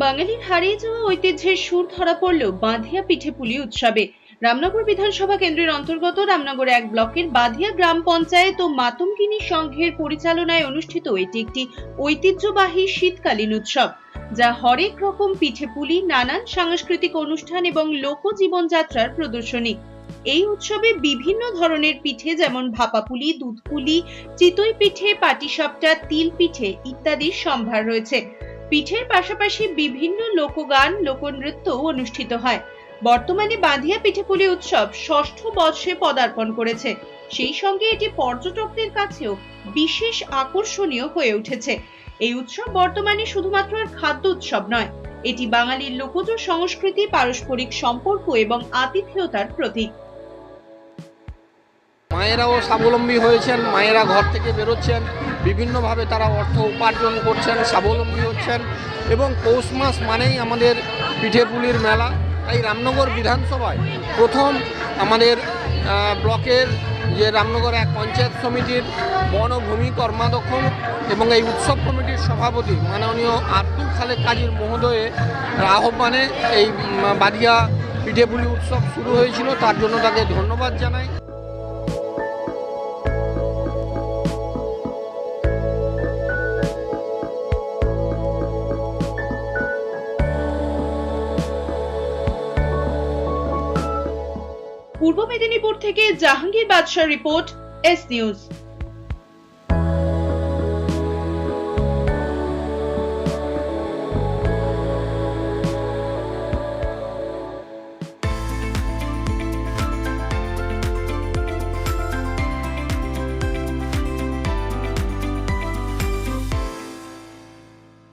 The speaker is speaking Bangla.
বাঙালির হারিয়ে যাওয়া ঐতিহ্যের সুর ধরা পড়ল বাঁধিয়া পিঠেপুলি উৎসবে। রামনগর বিধানসভা কেন্দ্রের অন্তর্গত রামনগর 1 ব্লকের বাঁধিয়া গ্রাম পঞ্চায়েত ও মাতঙ্গিনী সংঘের পরিচালনায় অনুষ্ঠিত এটি একটি ঐতিহ্যবাহী শীতকালীন উৎসব, যা হরেক রকম পিঠেপুলি, নানান সাংস্কৃতিক অনুষ্ঠান এবং লোকজীবনযাত্রার প্রদর্শনী। এই উৎসবে বিভিন্ন ধরনের পিঠে যেমন ভাপাপুলি, দুধপুলি, চিতই পিঠে, পাটিসাপটা, তিল পিঠে ইত্যাদির সম্ভার রয়েছে। পিঠের পাশাপাশি বিভিন্ন লোকগান, লোকনৃত্য অনুষ্ঠিত হয়। বর্তমানে বাঁধিয়া পিঠেপুলি উৎসব ৬ষ্ঠ বর্ষে পদার্পণ করেছে। সেই সঙ্গে এটি পর্যটকদের কাছেও বিশেষ আকর্ষণীয় হয়ে উঠেছে। এই উৎসব বর্তমানে শুধুমাত্র আর খাদ্য উৎসব নয়, এটি বাঙালির লোকজ সংস্কৃতি, পারস্পরিক সম্পর্ক এবং আতিথেয়তার প্রতীক। মায়েরাও স্বাবলম্বী হয়েছেন, মায়েরা ঘর থেকে বেরোচ্ছেন, বিভিন্নভাবে তারা অর্থ উপার্জন করছেন, স্বাবলম্বী হচ্ছেন এবং পৌষ মাস মানেই আমাদের পিঠেপুলির মেলা। তাই রামনগর বিধানসভায় প্রথম আমাদের ব্লকের যে রামনগর 1 পঞ্চায়েত সমিতির বন ও ভূমি কর্মাধ্যক্ষ এবং এই উৎসব কমিটির সভাপতি মাননীয় আব্দুল খালেক কাজীর মহোদয়ের আহ্বানে এই বাঁধিয়া পিঠেপুলি উৎসব শুরু হয়েছিল, তার জন্য তাকে ধন্যবাদ জানাই। পূর্ব মেদিনীপুর থেকে জাহাঙ্গীর বাদশার রিপোর্ট, এস নিউজ।